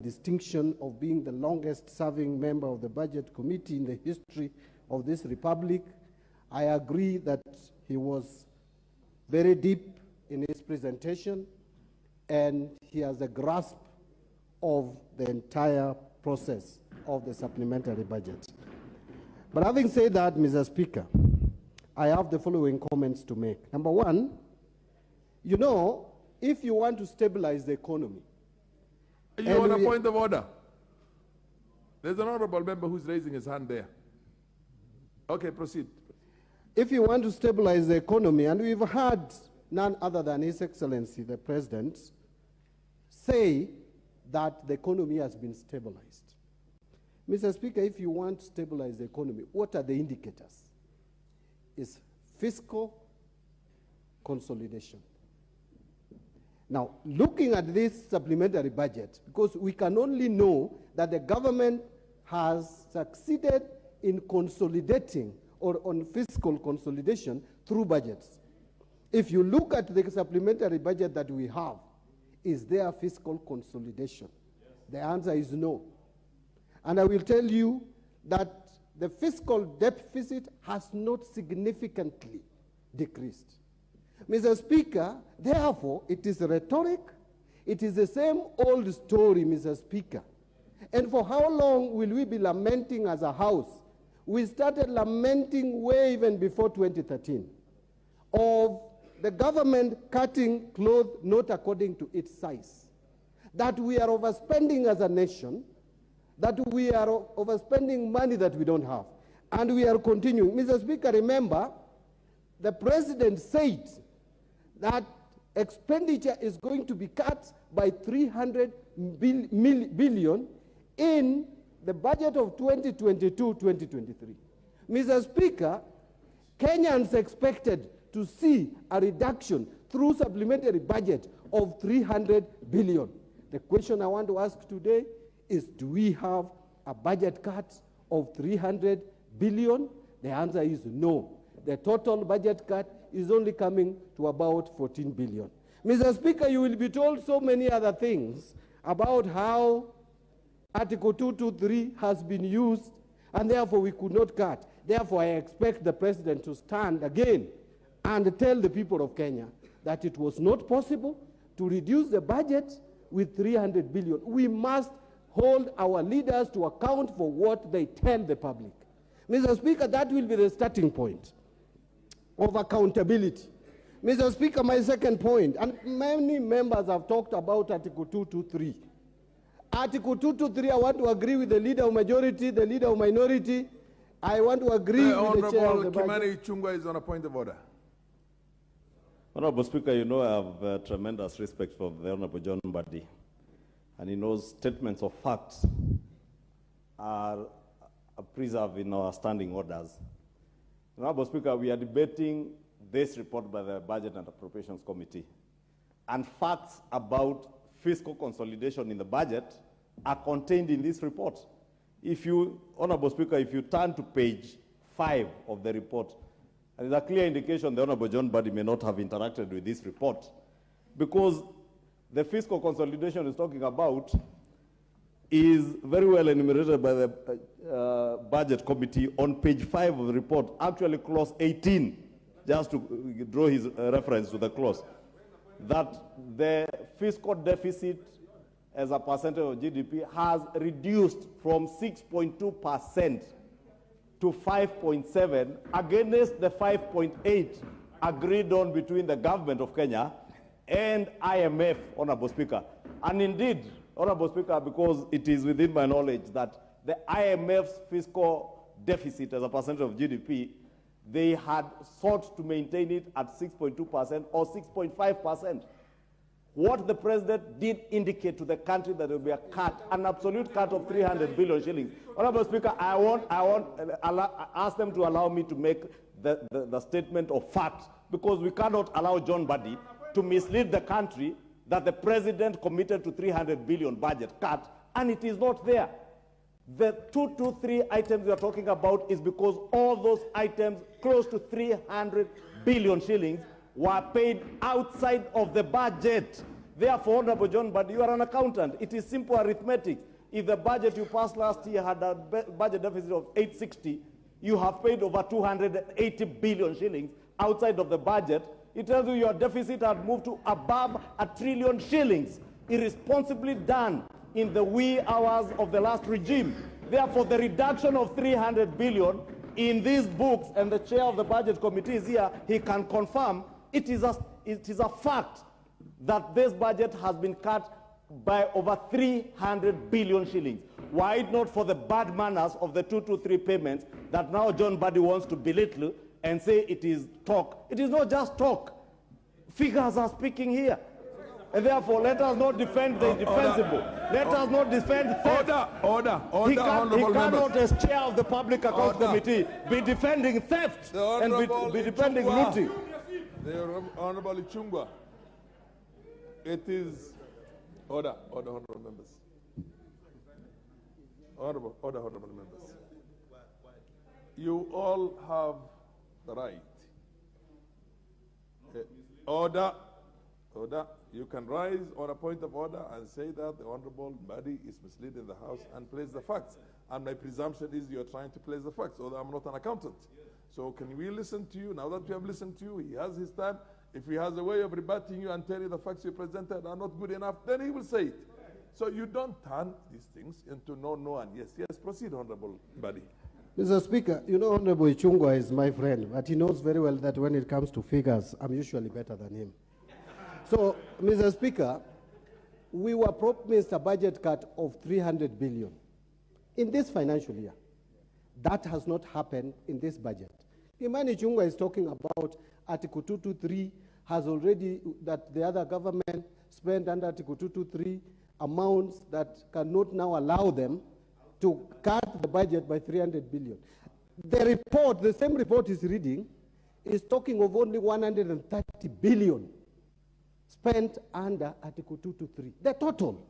distinction of being the longest-serving member of the Budget Committee in the history of this republic. I agree that he was very deep in his presentation, and he has a grasp of the entire process of the supplementary budget. But having said that, Mr. Speaker, I have the following comments to make. Number one, you know, if you want to stabilize the economy... You on a point of order. There's an honorable member who's raising his hand there. Okay, proceed. If you want to stabilize the economy, and we've had none other than His Excellency, the President, say that the economy has been stabilized. Mr. Speaker, if you want to stabilize the economy, what are the indicators? It's fiscal consolidation. Now, looking at this supplementary budget, because we can only know that the government has succeeded in consolidating or on fiscal consolidation through budgets. If you look at the supplementary budget that we have, is there fiscal consolidation? Yes. The answer is no. And I will tell you that the fiscal deficit has not significantly decreased. Mr. Speaker, therefore, it is rhetoric. It is the same old story, Mr. Speaker. And for how long will we be lamenting as a house? We started lamenting way even before 2013 of the government cutting cloth not according to its size, that we are overspending as a nation, that we are overspending money that we don't have, and we are continuing. Mr. Speaker, remember, the President said that expenditure is going to be cut by 300 billion in the budget of 2022-2023. Mr. Speaker, Kenyans expected to see a reduction through supplementary budget of 300 billion. The question I want to ask today is, do we have a budget cut of 300 billion? The answer is no. The total budget cut is only coming to about 14 billion. Mr. Speaker, you will be told so many other things about how Article 223 has been used, and therefore we could not cut. Therefore, I expect the President to stand again and tell the people of Kenya that it was not possible to reduce the budget with 300 billion. We must hold our leaders to account for what they tell the public. Mr. Speaker, that will be the starting point of accountability. Mr. Speaker, my second point, and many members have talked about Article 223. Article 223, I want to agree with the leader of majority, the leader of minority. I want to agree with the chair of the Honorable Kimani Ichung'wah is on a point of order. Honorable Speaker, you know I have tremendous respect for the Honorable John Mbadi, and he knows statements of facts are preserved in our standing orders. Honorable Speaker, we are debating this report by the Budget and Appropriations Committee, and facts about fiscal consolidation in the budget are contained in this report. If you, Honorable Speaker, if you turn to page 5 of the report, there's a clear indication the Honorable John Mbadi may not have interacted with this report, because the fiscal consolidation is talking about is very well enumerated by the Budget Committee on page 5 of the report, actually clause 18, just to draw his reference to the clause, that the fiscal deficit as a percentage of GDP has reduced from 6.2% to 5.7% against the 5.8% agreed on between the government of Kenya and IMF, Honorable Speaker. And indeed, Honorable Speaker, because it is within my knowledge that the IMF's fiscal deficit as a percentage of GDP, they had sought to maintain it at 6.2% or 6.5%. What the President did indicate to the country that there will be a cut, an absolute cut of 300 billion shillings. Honorable Speaker, I ask them to allow me to make the statement of fact, because we cannot allow John Mbadi to mislead the country that the President committed to 300 billion budget cut, and it is not there. The 223 items we are talking about is because all those items, close to 300 billion shillings, were paid outside of the budget. Therefore, Honorable John Mbadi, you are an accountant. It is simple arithmetic. If the budget you passed last year had a budget deficit of 860, you have paid over 280 billion shillings outside of the budget. It tells you your deficit had moved to above 1 trillion shillings, irresponsibly done in the wee hours of the last regime. Therefore, the reduction of 300 billion in these books, and the chair of the budget committee is here, he can confirm, it is a fact that this budget has been cut by over 300 billion shillings. Why not for the bad manners of the 223 payments that now John Mbadi wants to belittle and say it is talk? It is not just talk. Figures are speaking here. And therefore, let us not defend the indefensible. Let us not defend theft. Order, He honorable cannot, members. as chair of the Public Accounts Committee, be defending theft and be defending looting. The Honorable Ichungwa. It is order, honorable members. Honorable members. You all have the right. Order. You can rise on a point of order and say that the Honorable Mbadi is misleading the House and place the facts. And my presumption is you're trying to place the facts, although I'm not an accountant. So can we listen to you? Now that we have listened to you, he has his time. If he has a way of rebutting you and telling the facts you presented are not good enough, then he will say it. So you don't turn these things into no and yes. Yes, proceed, Honorable Mbadi. Mr. Speaker, you know Honorable Ichungwa is my friend, but he knows very well that when it comes to figures, I'm usually better than him. So, Mr. Speaker, we were promised a budget cut of 300 billion in this financial year. That has not happened in this budget. Imani Ichungwa is talking about Article 223 has already, that the other government spent under Article 223 amounts that cannot now allow them to cut the budget by 300 billion. The report, the same report is reading, is talking of only 130 billion spent under Article 223. The total,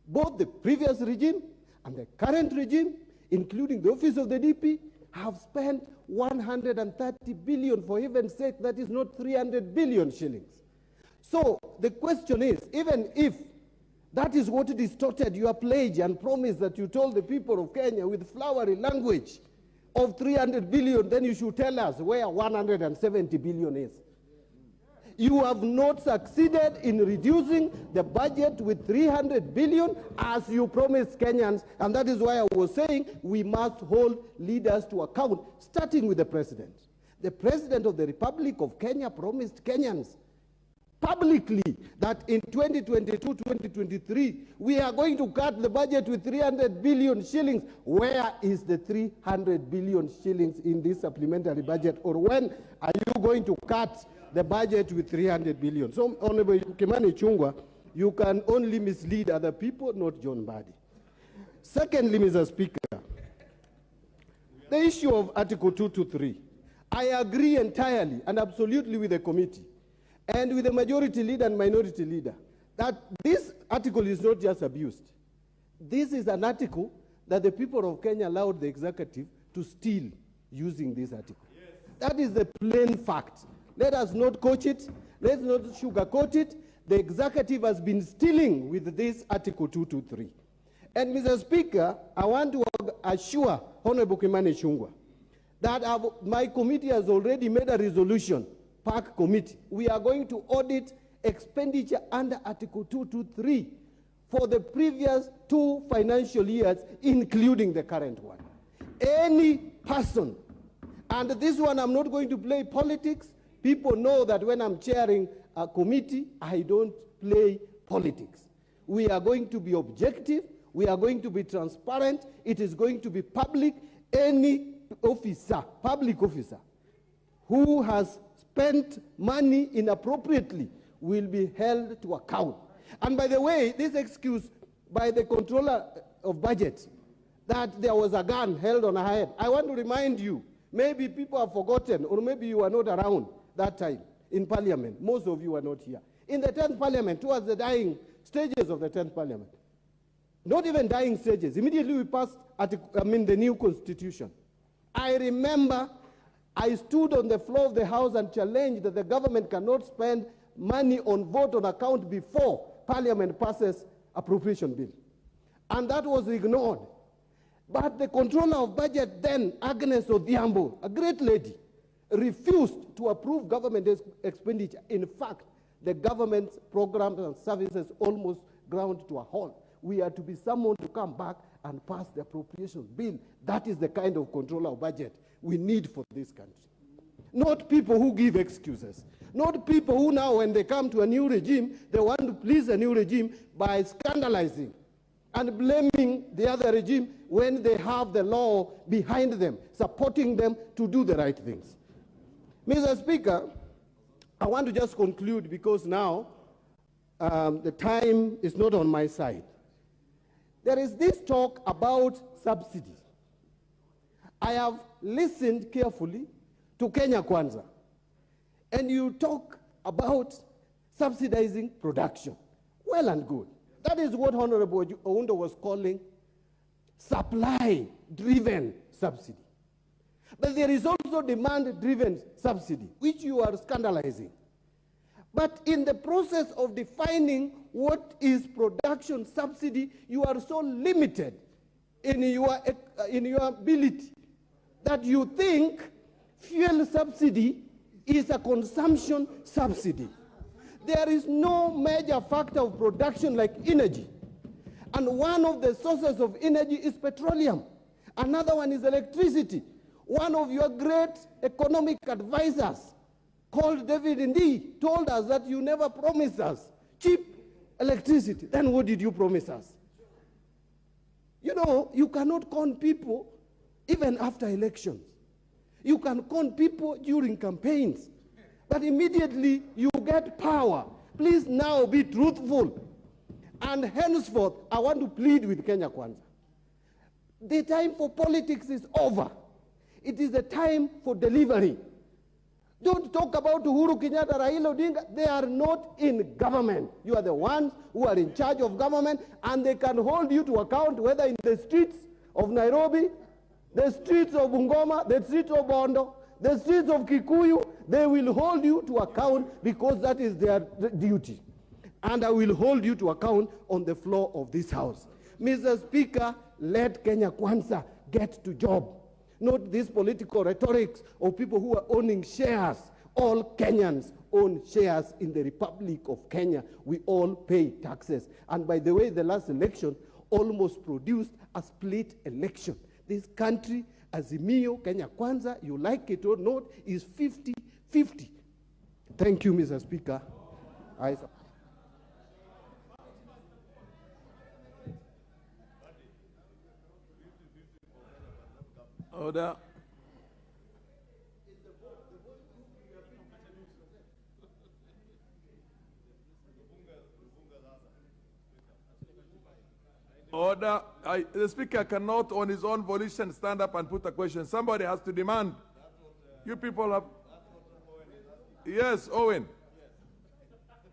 both the previous regime and the current regime, including the office of the DP, have spent 130 billion. For heaven's sake, that is not 300 billion shillings. So the question is, even if that is what distorted your pledge and promise that you told the people of Kenya with flowery language of 300 billion, then you should tell us where 170 billion is. You have not succeeded in reducing the budget with 300 billion as you promised Kenyans, and that is why I was saying we must hold leaders to account, starting with the president. The president of the Republic of Kenya promised Kenyans publicly that in 2022-2023, we are going to cut the budget with 300 billion shillings. Where is the 300 billion shillings in this supplementary budget? Or when are you going to cut the budget with 300 billion? So, Honorable Kimani Ichungwa, you can only mislead other people, not John Mbadi. Secondly, Mr. Speaker, the issue of Article 223, I agree entirely and absolutely with the committee and with the majority leader and minority leader that this article is not just abused. This is an article that the people of Kenya allowed the executive to steal using this article. Yes. That is the plain fact. Let us not coach it. Let's not sugarcoat it. The executive has been stealing with this Article 223. And Mr. Speaker, I want to assure Honorable Kimani Ichungwa that my committee has already made a resolution, PAC committee. We are going to audit expenditure under Article 223 for the previous 2 financial years, including the current one. Any person, and this one I'm not going to play politics. People know that when I'm chairing a committee, I don't play politics. We are going to be objective. We are going to be transparent. It is going to be public. Any officer, public officer, who has spent money inappropriately will be held to account. And by the way, this excuse by the controller of budget that there was a gun held on her head, I want to remind you, maybe people have forgotten, or maybe you were not around that time in Parliament. Most of you are not here. In the 10th Parliament, towards the dying stages of the 10th Parliament, not even dying stages, immediately we passed the new constitution. I remember I stood on the floor of the House and challenged that the government cannot spend money on vote on account before Parliament passes appropriation bill. And that was ignored. But the controller of budget then, Agnes Odhiambo, a great lady, refused to approve government expenditure. In fact, the government's programs and services almost ground to a halt. We are to be summoned to come back and pass the appropriation bill. That is the kind of controller of budget we need for this country. Not people who give excuses. Not people who now, when they come to a new regime, they want to please a new regime by scandalizing and blaming the other regime when they have the law behind them, supporting them to do the right things. Mr. Speaker, I want to just conclude because now the time is not on my side. There is this talk about subsidy. I have listened carefully to Kenya Kwanza, and you talk about subsidizing production. Well and good. That is what Honorable Oundo was calling supply-driven subsidy. But there is also demand-driven subsidy, which you are scandalizing. But in the process of defining what is production subsidy, you are so limited in your ability that you think fuel subsidy is a consumption subsidy. There is no major factor of production like energy. And one of the sources of energy is petroleum. Another one is electricity. One of your great economic advisors, called David Ndii, told us that you never promised us cheap electricity. Then what did you promise us? You know, you cannot con people even after elections. You can con people during campaigns. But immediately you get power. Please now be truthful. And henceforth, I want to plead with Kenya Kwanza. The time for politics is over. It is the time for delivery. Don't talk about Uhuru, Kenyatta, Raila, Odinga. They are not in government. You are the ones who are in charge of government, and they can hold you to account, whether in the streets of Nairobi, the streets of Bungoma, the streets of Bondo, the streets of Kikuyu. They will hold you to account because that is their duty. And I will hold you to account on the floor of this house. Mr. Speaker, let Kenya Kwanza get to job. Not this political rhetoric of people who are owning shares. All Kenyans own shares in the Republic of Kenya. We all pay taxes. And by the way, the last election almost produced a split election. This country, Azimio, Kenya Kwanza, you like it or not, is 50-50. Thank you, Mr. Speaker. Order. Order. The Speaker cannot on his own volition stand up and put a question. Somebody has to demand. You people have... Yes, Owen.